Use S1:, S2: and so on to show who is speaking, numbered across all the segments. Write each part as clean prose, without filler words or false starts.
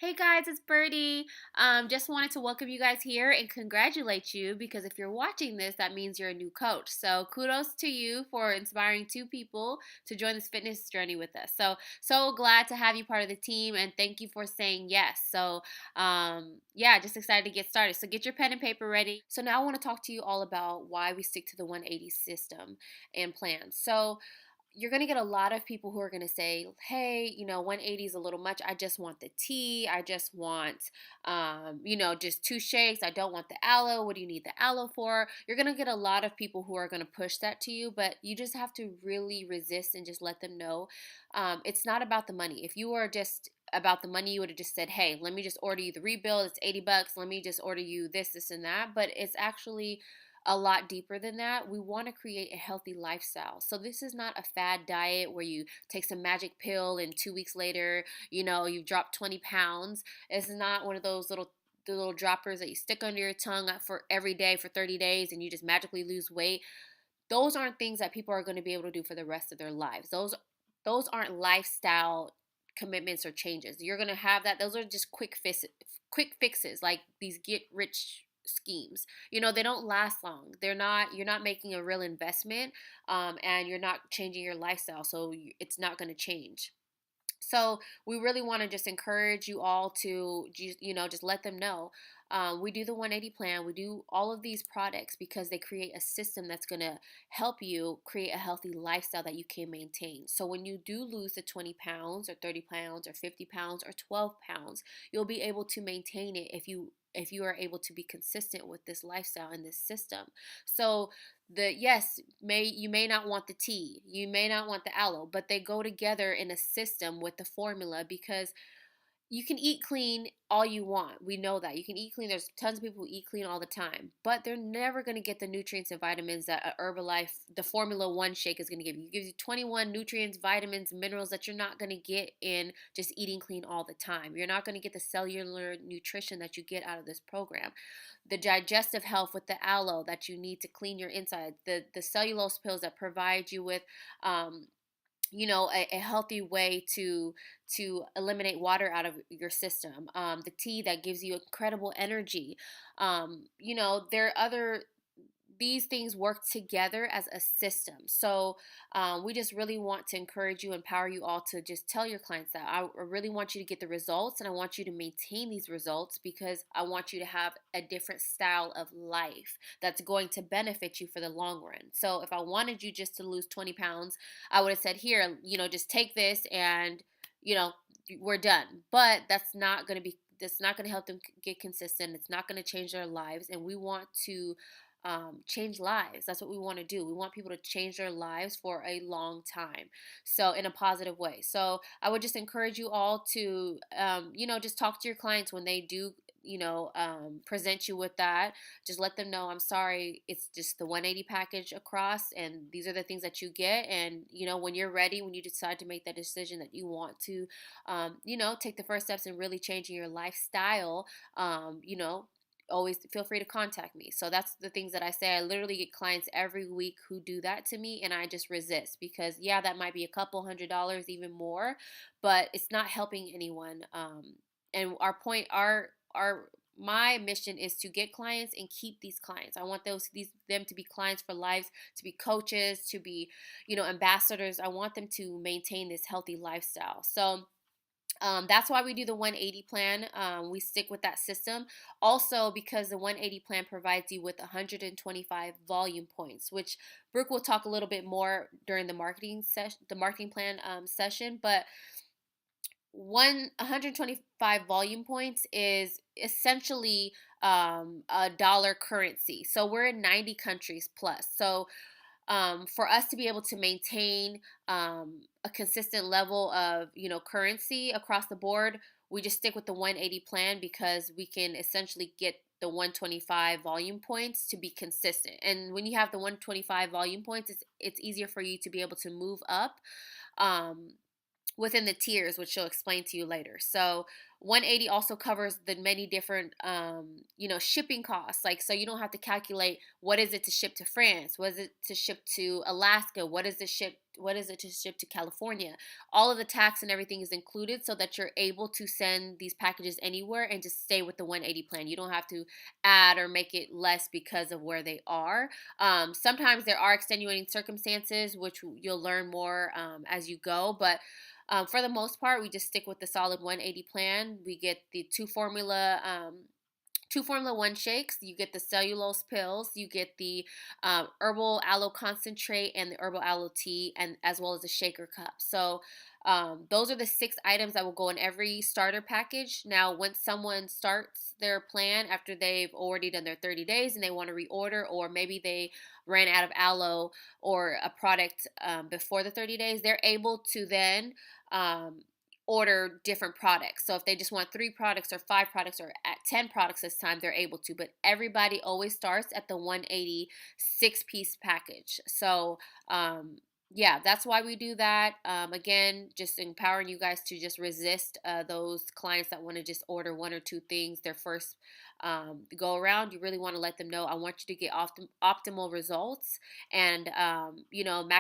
S1: Hey guys, it's Byrdie. Just wanted to welcome you guys here and congratulate you because if you're watching this, that means you're a new coach. So kudos to you for inspiring two people to join this fitness journey with us. So glad to have you part of the team and thank you for saying yes. Yeah, just excited to get started. So get your pen and paper ready. So now I want to talk to you all about why we stick to the 180 system and plan. So you're going to get a lot of people who are going to say, hey, 180 is a little much. I just want the tea. I just want, just two shakes. I don't want the aloe. What do you need the aloe for? You're going to get a lot of people who are going to push that to you, but you just have to really resist and just let them know it's not about the money. If you were just about the money, you would have just said, hey, let me just order you the rebuild. It's $80. Let me just order you this, and that. But it's actually a lot deeper than that. We want to create a healthy lifestyle. So this is not a fad diet where you take some magic pill and 2 weeks later, you've dropped 20 pounds. It's not one of those the little droppers that you stick under your tongue for every day for 30 days and you just magically lose weight. Those aren't things that people are going to be able to do for the rest of their lives. Those aren't lifestyle commitments or changes. You're going to have that. Those are just quick fixes like these get rich schemes. They don't last long. You're not making a real investment, and you're not changing your lifestyle, so it's not going to change. So we really want to just encourage you all to just let them know. We do the 180 plan. We do all of these products because they create a system that's going to help you create a healthy lifestyle that you can maintain. So when you do lose the 20 pounds or 30 pounds or 50 pounds or 12 pounds, you'll be able to maintain it if you are able to be consistent with this lifestyle and this system. So you may not want the tea, you may not want the aloe, but they go together in a system with the formula because you can eat clean all you want. We know that. You can eat clean. There's tons of people who eat clean all the time, but they're never going to get the nutrients and vitamins that a Herbalife, the Formula One shake is going to give you. It gives you 21 nutrients, vitamins, minerals that you're not going to get in just eating clean all the time. You're not going to get the cellular nutrition that you get out of this program. The digestive health with the aloe that you need to clean your inside. The cellulose pills that provide you with a healthy way to eliminate water out of your system. The tea that gives you incredible energy. There are other these things work together as a system. So we just really want to encourage you, empower you all to just tell your clients that I really want you to get the results and I want you to maintain these results because I want you to have a different style of life that's going to benefit you for the long run. So if I wanted you just to lose 20 pounds, I would have said, here, just take this and, you know, we're done. But that's not going to help them get consistent. It's not going to change their lives. And we want to change lives. That's what we want to do. We want people to change their lives for a long time. So in a positive way. So I would just encourage you all to, just talk to your clients when they do, present you with that. Just let them know, I'm sorry, it's just the 180 package across, and these are the things that you get. And, when you're ready, when you decide to make that decision that you want to, take the first steps in really changing your lifestyle, always feel free to contact me. So that's the things that I say. I literally get clients every week who do that to me, and I just resist because, yeah, that might be a couple $100, even more, but it's not helping anyone. And my mission is to get clients and keep these clients. I want them to be clients for lives, to be coaches, to be, ambassadors. I want them to maintain this healthy lifestyle. So that's why we do the 180 plan. We stick with that system. Also, because the 180 plan provides you with 125 volume points, which Brooke will talk a little bit more during the marketing plan session. But 125 volume points is essentially a dollar currency. So we're in 90 countries plus. So for us to be able to maintain a consistent level of currency across the board, we just stick with the 180 plan because we can essentially get the 125 volume points to be consistent. And when you have the 125 volume points, it's easier for you to be able to move up within the tiers, which she'll explain to you later. So 180 also covers the many different, shipping costs. Like, so you don't have to calculate what is it to ship to France, what is it to ship to Alaska, what is it to ship to California. All of the tax and everything is included so that you're able to send these packages anywhere and just stay with the 180 plan. You don't have to add or make it less because of where they are. Sometimes there are extenuating circumstances, which you'll learn more as you go, but for the most part, we just stick with the solid 180 plan. We get the two Formula One shakes. You get the cellulose pills. You get the herbal aloe concentrate and the herbal aloe tea, and as well as the shaker cup. So those are the 6 items that will go in every starter package. Now, once someone starts their plan after they've already done their 30 days and they want to reorder, or maybe they ran out of aloe or a product before the 30 days, they're able to then order different products. So if they just want 3 products or 5 products or at 10 products this time, they're able to. But everybody always starts at the 180 6-piece package. So yeah, that's why we do that. Again, just empowering you guys to just resist those clients that want to just order 1 or 2 things their first go around. You really want to let them know, I want you to get optimal results and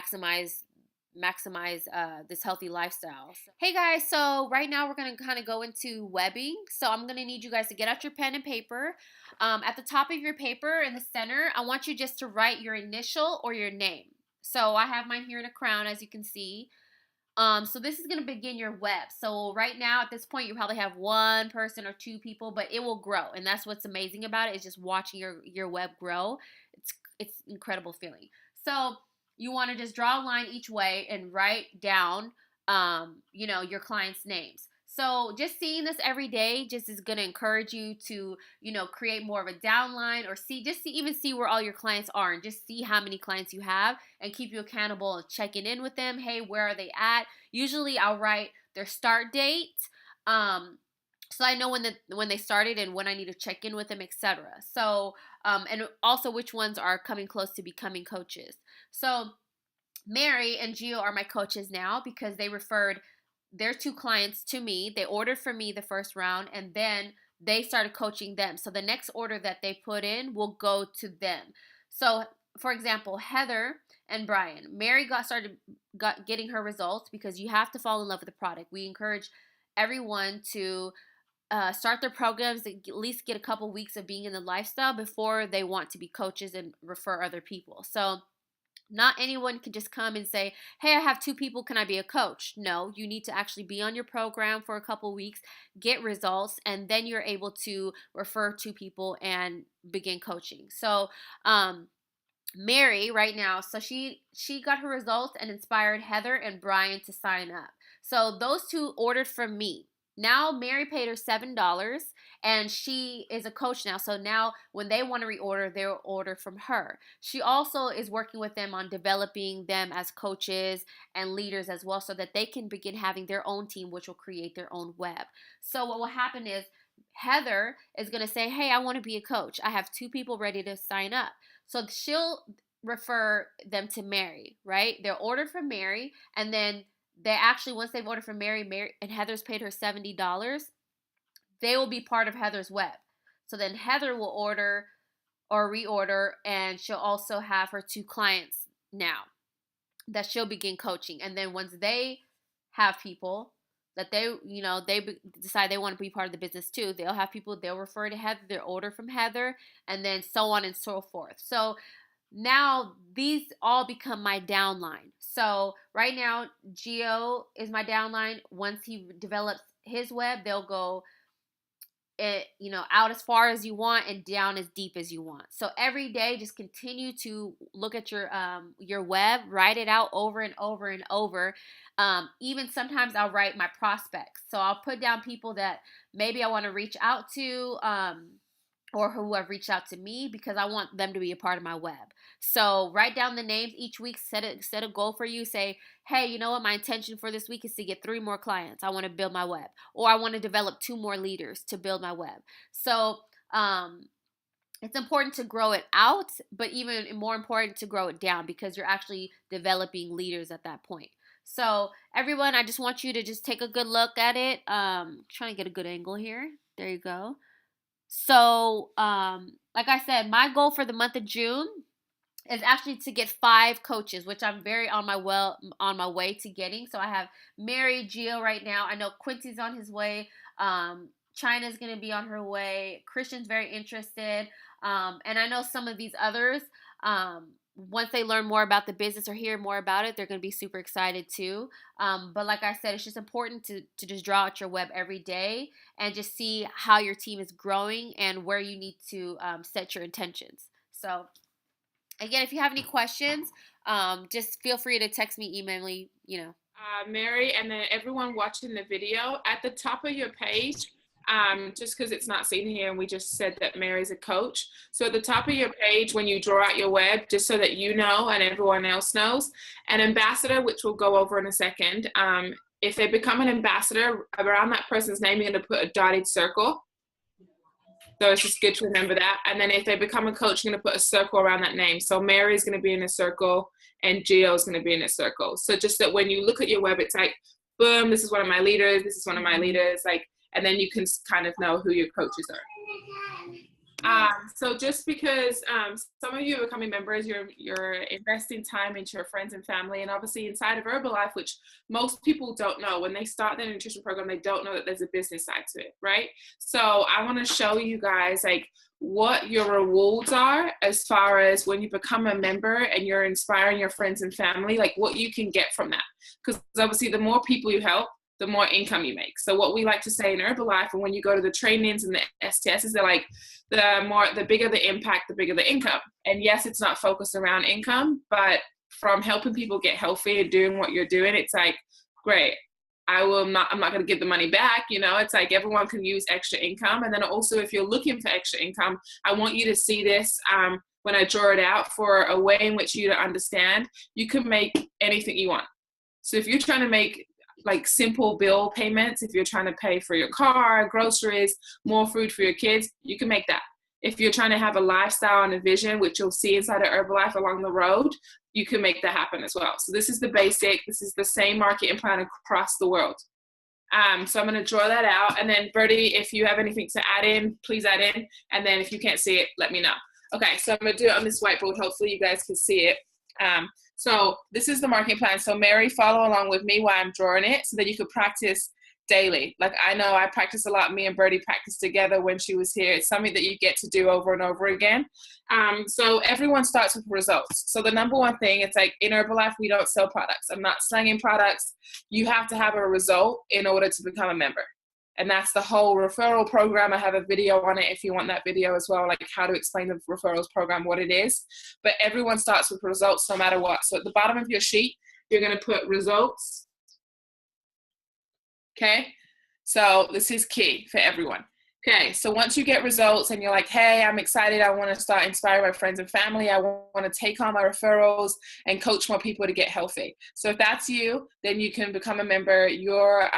S1: maximize this healthy lifestyle. Hey guys, so right now we're going to kind of go into webbing. So I'm going to need you guys to get out your pen and paper. At the top of your paper in the center, I want you just to write your initial or your name. So I have mine here in a crown, as you can see. So this is going to begin your web. So right now at this point, you probably have 1 person or 2 people, but it will grow. And that's what's amazing about it, is just watching your web grow. It's incredible feeling. So you want to just draw a line each way and write down, your clients' names. So just seeing this every day just is going to encourage you to, create more of a downline, or even see where all your clients are, and just see how many clients you have and keep you accountable and checking in with them. Hey, where are they at? Usually I'll write their start date. So I know when they started and when I need to check in with them, etc. So, and also which ones are coming close to becoming coaches. So Mary and Gio are my coaches now because they referred their 2 clients to me. They ordered from me the first round, and then they started coaching them. So the next order that they put in will go to them. So for example, Heather and Brian, Mary got getting her results because you have to fall in love with the product. We encourage everyone to start their programs, at least get a couple weeks of being in the lifestyle before they want to be coaches and refer other people. So not anyone can just come and say, hey, I have 2 people, can I be a coach? No, you need to actually be on your program for a couple weeks, get results, and then you're able to refer 2 people and begin coaching. So Mary right now, so she got her results and inspired Heather and Brian to sign up. So those 2 ordered from me. Now Mary paid her $7 and she is a coach now. So now when they want to reorder, they'll order from her. She also is working with them on developing them as coaches and leaders as well, so that they can begin having their own team, which will create their own web. So what will happen is Heather is going to say, hey, I want to be a coach. I have 2 people ready to sign up. So she'll refer them to Mary, right? They're ordered from Mary, and then they actually, once they've ordered from Mary and Heather's paid her $70, they will be part of Heather's web. So then Heather will order or reorder, and she'll also have her 2 clients now that she'll begin coaching. And then once they have people that they decide they want to be part of the business too, they'll have people, they'll refer to Heather, they'll order from Heather, and then so on and so forth. So now these all become my downline. So right now, Gio is my downline. Once he develops his web, they'll go out as far as you want and down as deep as you want. So every day, just continue to look at your web, write it out over and over and over. Even sometimes I'll write my prospects. So I'll put down people that maybe I want to reach out to, or who have reached out to me, because I want them to be a part of my web. So write down the names each week, set a goal for you. Say, hey, you know what? My intention for this week is to get 3 more clients. I want to build my web, or I want to develop 2 more leaders to build my web. So it's important to grow it out, but even more important to grow it down, because you're actually developing leaders at that point. So everyone, I just want you to just take a good look at it. Trying to get a good angle here. There you go. So, like I said, my goal for the month of June is actually to get 5 coaches, which I'm very on my way to getting. So I have Mary, Gio right now. I know Quincy's on his way. China's going to be on her way. Christian's very interested. And I know some of these others, once they learn more about the business or hear more about it, they're going to be super excited too. But like I said, it's just important to just draw out your web every day and just see how your team is growing and where you need to set your intentions. So again, if you have any questions, just feel free to text me, email me,
S2: Mary, and then everyone watching the video, at the top of your page, just because it's not seen here and we just said that Mary's a coach. So at the top of your page, when you draw out your web, just so that you know and everyone else knows, an ambassador, which we'll go over in a second, if they become an ambassador, around that person's name, you're going to put a dotted circle. So it's just good to remember that. And then if they become a coach, you're going to put a circle around that name. So Mary's going to be in a circle and Gio's going to be in a circle. So just that when you look at your web, it's like, boom, this is one of my leaders. This is one of my leaders. Like, and then you can kind of know who your coaches are. So just because some of you are becoming members, you're investing time into your friends and family, and obviously inside of Herbalife, which most people don't know, when they start their nutrition program, they don't know that there's a business side to it, right? So I want to show you guys like what your rewards are as far as when you become a member and you're inspiring your friends and family, like what you can get from that. Because obviously the more people you help, the more income you make. So what we like to say in Herbalife, and when you go to the trainings and the STSs, they're like, the bigger the impact, the bigger the income. And yes, it's not focused around income, but from helping people get healthy and doing what you're doing, it's like, great. I'm not going to give the money back. It's like everyone can use extra income. And then also, if you're looking for extra income, I want you to see this when I draw it out for a way in which you to understand you can make anything you want. So if you're trying to make like simple bill payments, if you're trying to pay for your car, groceries, more food for your kids, you can make that. If you're trying to have a lifestyle and a vision, which you'll see inside of Herbalife along the road, you can make that happen as well. So this is the basic. This is the same marketing plan across the world. So I'm going to draw that out. And then Byrdie, if you have anything to add in, please add in. And then if you can't see it, let me know. Okay, so I'm going to do it on this whiteboard. Hopefully you guys can see it. So this is the marketing plan. So Mary, follow along with me while I'm drawing it so that you could practice daily. Like I know I practice a lot. Me and Byrdie practiced together when she was here. It's something that you get to do over and over again. So everyone starts with results. So the number one thing, it's like in Herbalife, we don't sell products. I'm not slanging products. You have to have a result in order to become a member. And that's the whole referral program. I have a video on it if you want that video as well, like how to explain the referrals program, what it is. But everyone starts with results no matter what. So at the bottom of your sheet, you're going to put results. Okay, so this is key for everyone. Okay, so once you get results and you're like, hey, I'm excited, I want to start inspiring my friends and family, I want to take on my referrals and coach more people to get healthy. So if that's you, then you can become a member. Your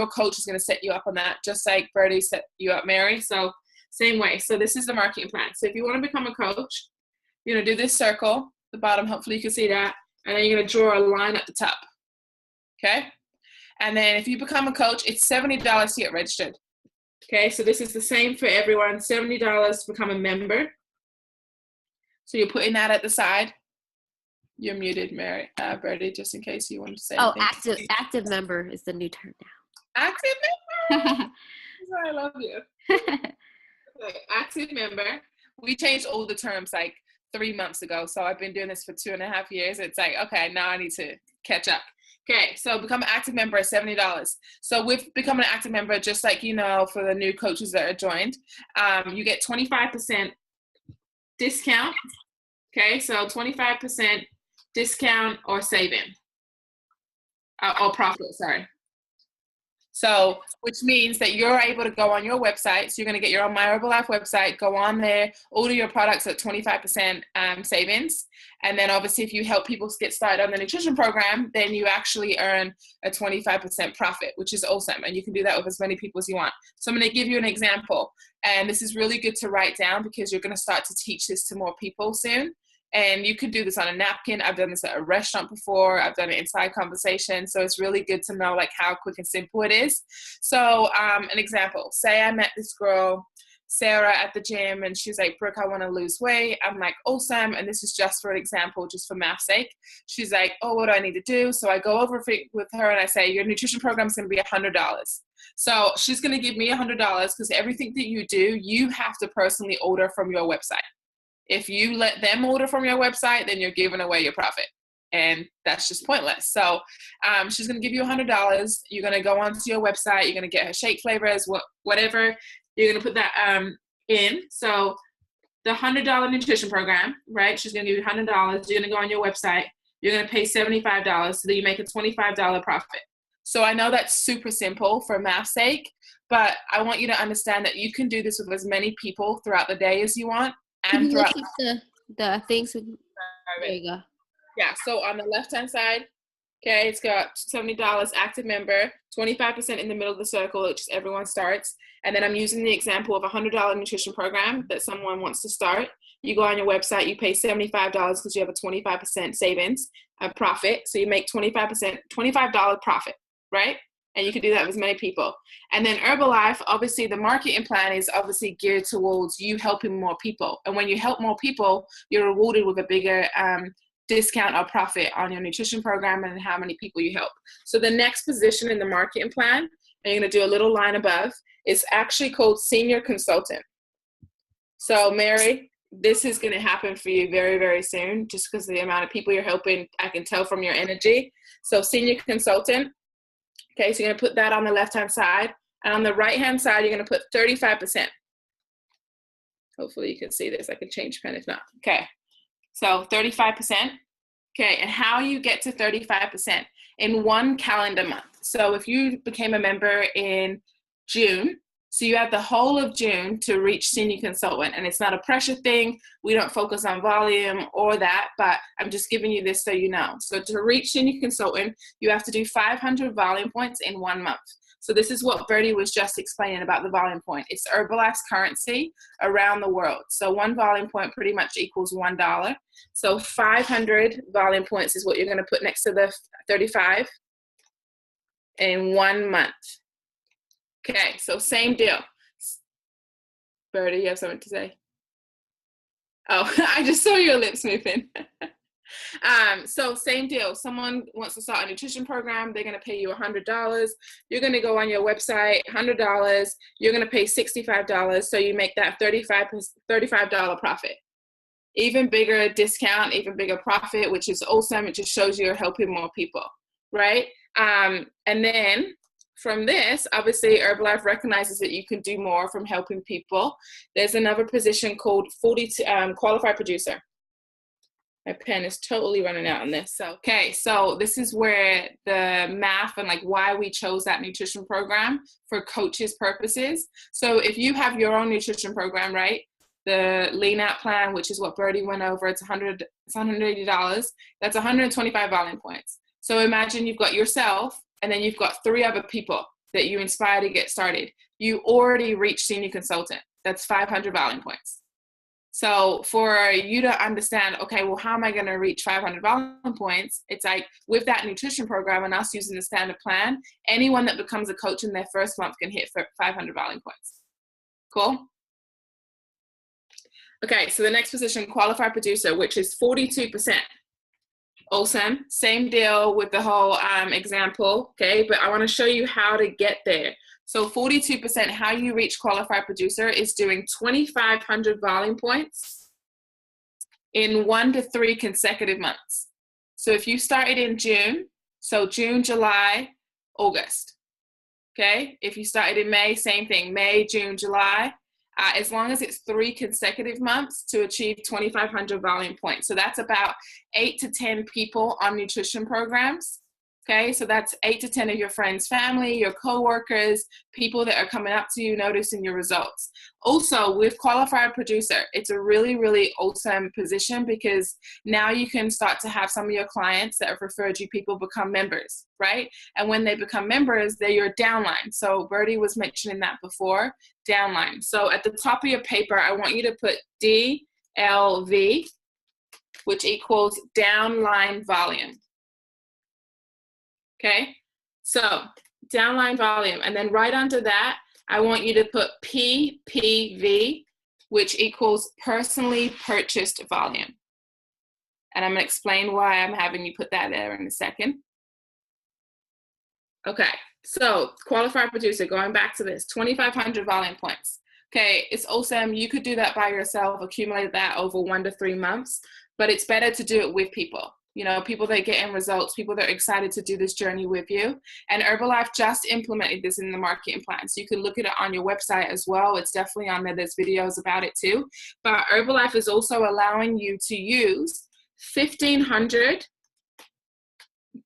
S2: coach is going to set you up on that, just like Byrdie set you up, Mary. So same way. So this is the marketing plan. So if you want to become a coach, you're going to do this circle, the bottom, hopefully you can see that, and then you're going to draw a line at the top. Okay? And then if you become a coach, it's $70 to get registered. Okay, so this is the same for everyone, $70 to become a member. So you're putting that at the side. You're muted, Mary, Byrdie, just in case you wanted to say anything.
S1: Active member is the new term now.
S2: Active member? That's why I love you. Okay, active member. We changed all the terms like 3 months ago. So I've been doing this for 2.5 years. It's like, okay, now I need to catch up. Okay, so become an active member at $70. So with becoming an active member, just like for the new coaches that are joined, you get 25% discount. Okay, so 25% discount or saving, or profit, sorry. So, which means that you're able to go on your website. So you're going to get your own My Herbalife website, go on there, order your products at 25% savings. And then obviously if you help people get started on the nutrition program, then you actually earn a 25% profit, which is awesome. And you can do that with as many people as you want. So I'm going to give you an example. And this is really good to write down because you're going to start to teach this to more people soon. And you could do this on a napkin. I've done this at a restaurant before. I've done it inside conversation. So it's really good to know like how quick and simple it is. So an example, say I met this girl, Sarah at the gym, and she's like, Brooke, I want to lose weight. I'm like, awesome. And this is just for an example, just for math's sake. She's like, oh, what do I need to do? So I go over with her and I say, your nutrition program is going to be $100. So she's going to give me $100 because everything that you do, you have to personally order from your website. If you let them order from your website, then you're giving away your profit. And that's just pointless. So she's going to give you $100. You're going to go onto your website. You're going to get her shake flavors, whatever. You're going to put that in. So the $100 nutrition program, right? She's going to give you $100. You're going to go on your website. You're going to pay $75 so that you make a $25 profit. So I know that's super simple for math's sake, but I want you to understand that you can do this with as many people throughout the day as you want. And throughout
S1: the things. There you go.
S2: Yeah, so on the left-hand side, okay, it's got $70 active member, 25% in the middle of the circle, which is everyone starts. And then I'm using the example of a $100 nutrition program that someone wants to start. You go on your website, you pay $75 because you have a 25% savings, a profit. So you make $25 profit, right? And you can do that with as many people. And then Herbalife, obviously the marketing plan is obviously geared towards you helping more people. And when you help more people, you're rewarded with a bigger discount or profit on your nutrition program and how many people you help. So the next position in the marketing plan, and you're going to do a little line above, is actually called senior consultant. So Mary, this is going to happen for you very, very soon, just because of the amount of people you're helping. I can tell from your energy. So senior consultant. Okay, so you're going to put that on the left-hand side. And on the right-hand side, you're going to put 35%. Hopefully you can see this. I can change pen if not. Okay, so 35%. Okay, and how you get to 35% in one calendar month. So if you became a member in June, so you have the whole of June to reach senior consultant, and it's not a pressure thing. We don't focus on volume or that, but I'm just giving you this so you know. So to reach senior consultant, you have to do 500 volume points in 1 month. So this is what Byrdie was just explaining about the volume point. It's Herbalife's currency around the world. So 1 volume point pretty much equals $1. So 500 volume points is what you're going to put next to the 35 in 1 month. Okay, so same deal. Byrdie, you have something to say? Oh, I just saw your lips moving. So same deal. Someone wants to start a nutrition program. They're going to pay you $100. You're going to go on your website, $100. You're going to pay $65. So you make that $35 profit. Even bigger discount, even bigger profit, which is awesome. It just shows you're helping more people, right? And then from this, obviously, Herbalife recognizes that you can do more from helping people. There's another position called qualified producer. My pen is totally running out on this. So, okay, so this is where the math and like why we chose that nutrition program for coaches' purposes. So if you have your own nutrition program, right? The lean out plan, which is what Byrdie went over, it's $180. That's 125 volume points. So imagine you've got yourself, and then you've got 3 other people that you inspire to get started. You already reached senior consultant. That's 500 volume points. So for you to understand, okay, well, how am I going to reach 500 volume points? It's like with that nutrition program and us using the standard plan, anyone that becomes a coach in their first month can hit 500 volume points. Cool? Okay, so the next position, qualified producer, which is 42%. Awesome. Same deal with the whole example, okay? But I want to show you how to get there. So 42%, how you reach qualified producer is doing 2,500 volume points in 1 to 3 consecutive months. So if you started in June, so June, July, August, okay? If you started in May, same thing, May, June, July. As long as it's 3 consecutive months to achieve 2,500 volume points. So that's about 8 to 10 people on nutrition programs. Okay, so that's 8 to 10 of your friends, family, your coworkers, people that are coming up to you, noticing your results. Also, with qualified producer, it's a really, really awesome position because now you can start to have some of your clients that have referred you people become members, right? And when they become members, they're your downline. So Byrdie was mentioning that before, downline. So at the top of your paper, I want you to put DLV, which equals downline volume. Okay, so downline volume, and then right under that, I want you to put PPV, which equals personally purchased volume. And I'm going to explain why I'm having you put that there in a second. Okay, so qualified producer, going back to this, 2,500 volume points. Okay, it's awesome. You could do that by yourself, accumulate that over 1 to 3 months, but it's better to do it with people. You know, people that get in results, people that are excited to do this journey with you. And Herbalife just implemented this in the marketing plan. So you can look at it on your website as well. It's definitely on there. There's videos about it too. But Herbalife is also allowing you to use 1,500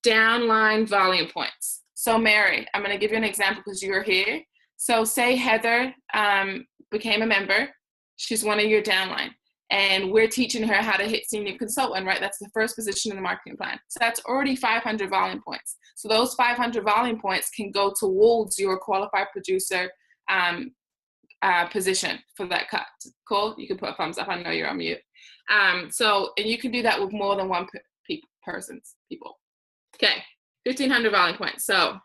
S2: downline volume points. So Mary, I'm going to give you an example because you're here. So say Heather became a member. She's one of your downline. And we're teaching her how to hit senior consultant, right? That's the first position in the marketing plan. So that's already 500 volume points. So those 500 volume points can go towards your qualified producer position for that cut. Cool? You can put a thumbs up. I know you're on mute. And you can do that with more than one people. Okay, 1,500 volume points. So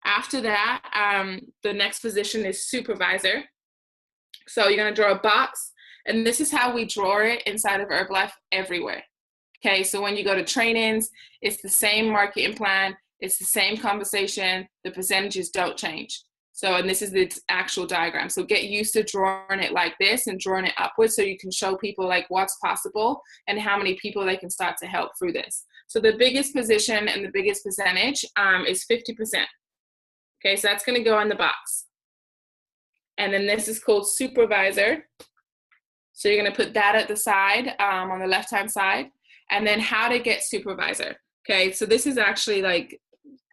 S2: after that, the next position is supervisor. So you're going to draw a box. And this is how we draw it inside of Herbalife everywhere. Okay, so when you go to trainings, it's the same marketing plan, it's the same conversation, the percentages don't change. So, and this is the actual diagram. So get used to drawing it like this and drawing it upwards so you can show people like what's possible and how many people they can start to help through this. So the biggest position and the biggest percentage is 50%. Okay, so that's going to go in the box. And then this is called supervisor. So you're going to put that at the side, on the left-hand side. And then how to get supervisor. Okay, so this is actually like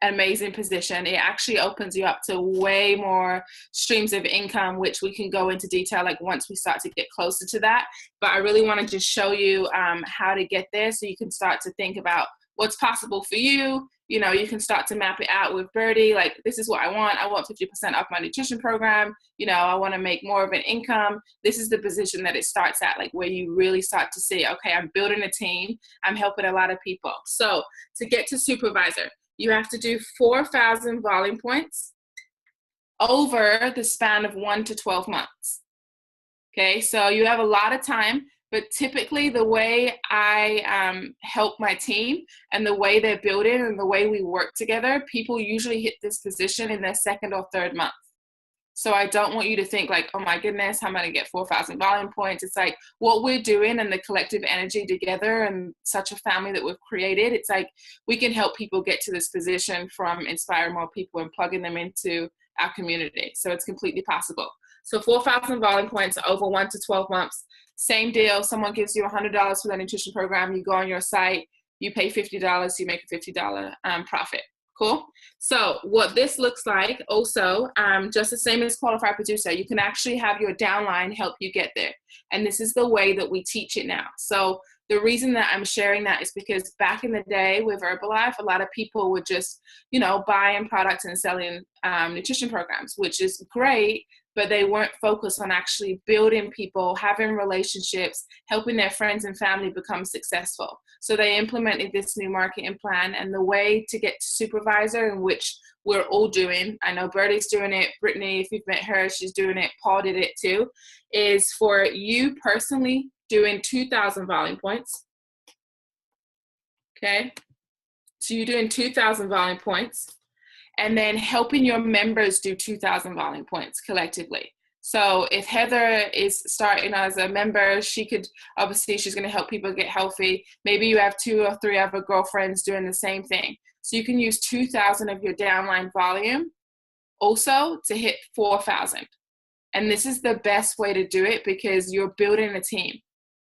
S2: an amazing position. It actually opens you up to way more streams of income, which we can go into detail like once we start to get closer to that. But I really want to just show you how to get there so you can start to think about what's possible for you. You know, you can start to map it out with Byrdie, like this is what I want. I want 50% off my nutrition program. You know, I want to make more of an income. This is the position that it starts at, like where you really start to see, okay, I'm building a team. I'm helping a lot of people. So to get to supervisor, you have to do 4,000 volume points over the span of 1 to 12 months. Okay, so you have a lot of time. But typically the way I help my team and the way they're building and the way we work together, people usually hit this position in their second or third month. So I don't want you to think like, oh my goodness, how am I going to get 4,000 volume points? It's like what we're doing and the collective energy together and such a family that we've created. It's like we can help people get to this position from inspiring more people and plugging them into our community. So it's completely possible. So 4,000 volume points over 1 to 12 months. Same deal. Someone gives you $100 for that nutrition program. You go on your site, you pay $50, you make a $50 profit. Cool. So what this looks like also, just the same as qualified producer, you can actually have your downline help you get there. And this is the way that we teach it now. So the reason that I'm sharing that is because back in the day with Herbalife, a lot of people would just, you know, buying products and selling nutrition programs, which is great, but they weren't focused on actually building people, having relationships, helping their friends and family become successful. So they implemented this new marketing plan, and the way to get to supervisor, in which we're all doing, I know Byrdie's doing it, Brittany, if you've met her, she's doing it, Paul did it too, is for you personally doing 2,000 volume points. Okay, so you're doing 2,000 volume points, and then helping your members do 2,000 volume points collectively. So if Heather is starting as a member, she could, obviously she's going to help people get healthy. Maybe you have 2 or 3 other girlfriends doing the same thing. So you can use 2,000 of your downline volume also to hit 4,000. And this is the best way to do it because you're building a team.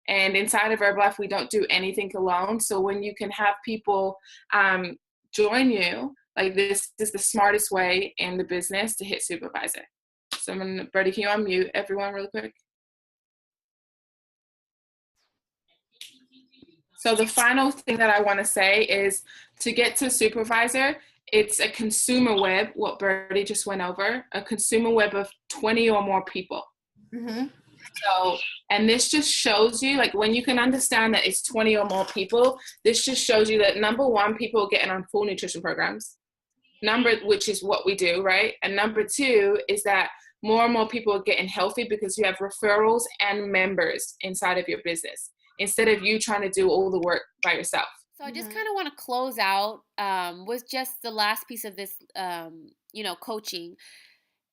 S2: And inside of Herbalife, we don't do anything alone. So when you can have people join you, like this is the smartest way in the business to hit supervisor. So I'm going to, Byrdie, can you unmute everyone really quick? So the final thing that I want to say is to get to supervisor, it's a consumer web, what Byrdie just went over, a consumer web of 20 or more people. Mm-hmm. So, and this just shows you, like when you can understand that it's 20 or more people, this just shows you that number one, people are getting on full nutrition programs. which is what we do, right? And number two is that more and more people are getting healthy because you have referrals and members inside of your business instead of you trying to do all the work by yourself.
S1: So I just kind of want to close out with just the last piece of this, coaching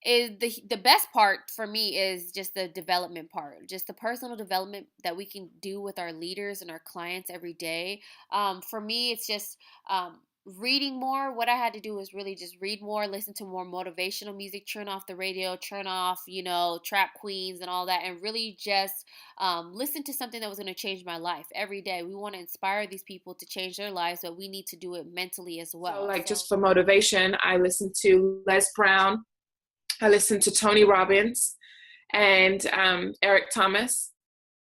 S1: is the best part for me is just the development part, just the personal development that we can do with our leaders and our clients every day. For me, it's just reading more. What I had to do was really just read more, listen to more motivational music, turn off the radio, turn off, trap queens and all that, and really just listen to something that was going to change my life every day. We want to inspire these people to change their lives, but we need to do it mentally as
S2: So,
S1: well.
S2: like, just for motivation, I listen to Les Brown, I listen to Tony Robbins, and Eric Thomas,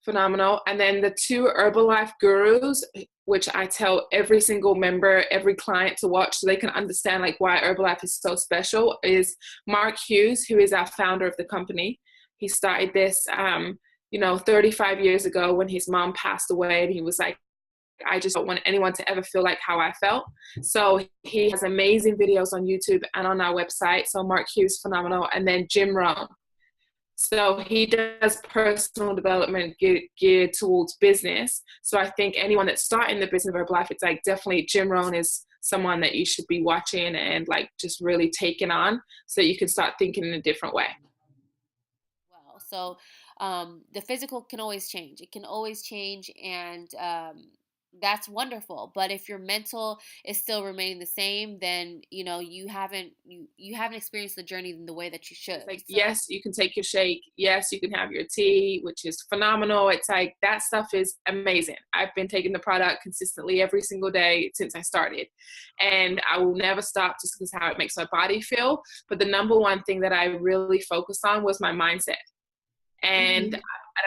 S2: phenomenal. And then the two Herbalife gurus, which I tell every single member, every client to watch so they can understand like why Herbalife is so special, is Mark Hughes, who is our founder of the company. He started this, 35 years ago when his mom passed away, and he was like, I just don't want anyone to ever feel like how I felt. So he has amazing videos on YouTube and on our website. So Mark Hughes, phenomenal. And then Jim Rohn. So he does personal development geared towards business. So I think anyone that's starting the business of Herbalife, it's like definitely Jim Rohn is someone that you should be watching and like just really taking on so you can start thinking in a different way.
S1: Well. So the physical can always change. It can always change, and that's wonderful. But if your mental is still remaining the same, then you haven't experienced the journey in the way that you
S2: It's
S1: should.
S2: like,
S1: So
S2: yes, you can take your shake. Yes, you can have your tea, which is phenomenal. It's like that stuff is amazing. I've been taking the product consistently every single day since I started. And I will never stop just because how it makes my body feel. But the number one thing that I really focused on was my mindset. And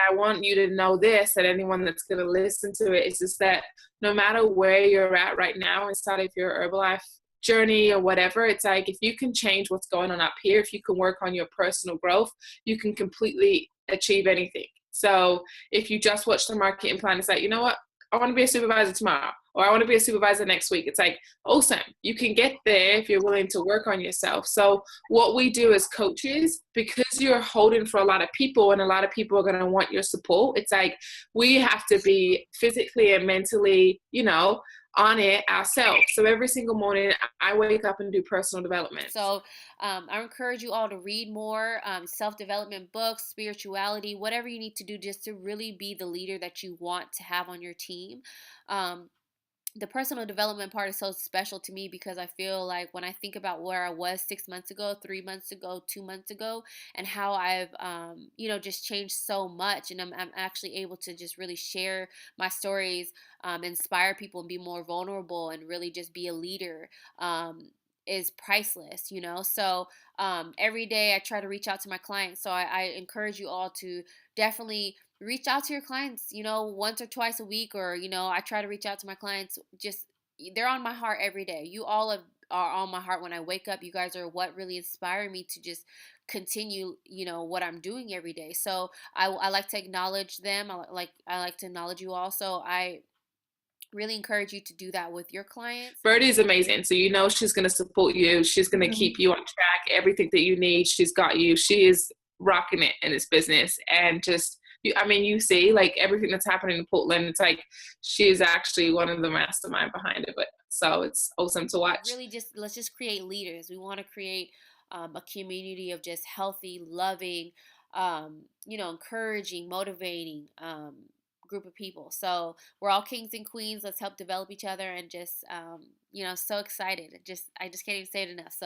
S2: I want you to know this, that anyone that's going to listen to it, is just that no matter where you're at right now inside of your Herbalife journey or whatever, it's like if you can change what's going on up here, if you can work on your personal growth, you can completely achieve anything. So if you just watch the marketing plan, it's like, you know what? I want to be a supervisor tomorrow, or I want to be a supervisor next week. It's like, awesome. You can get there if you're willing to work on yourself. So what we do as coaches, because you're holding for a lot of people and a lot of people are going to want your support, it's like we have to be physically and mentally, on it ourselves. So every single morning I wake up and do personal development.
S1: So I encourage you all to read more self development books, spirituality, whatever you need to do just to really be the leader that you want to have on your team. Um, the personal development part is so special to me because I feel like when I think about where I was 6 months ago, 3 months ago, 2 months ago, and how I've, just changed so much, and I'm actually able to just really share my stories, inspire people, and be more vulnerable, and really just be a leader. Is priceless. So every day I try to reach out to my clients. So I encourage you all to definitely reach out to your clients, once or twice a week, or, I try to reach out to my clients. Just, they're on my heart every day. You all are on my heart when I wake up. You guys are what really inspire me to just continue, what I'm doing every day. So I like to acknowledge them. I like to acknowledge you also. I really encourage you to do that with your clients.
S2: Byrdie is amazing. So she's going to support you. She's going to keep you on track. Everything that you need, she's got you. She is rocking it in this business. And just, you see like everything that's happening in Portland, it's like she is actually one of the mastermind behind it. So it's awesome to watch.
S1: Really, let's just create leaders. We want to create a community of just healthy, loving, encouraging, motivating group of people. So we're all kings and queens. Let's help develop each other, and just so excited. I just can't even say it enough. So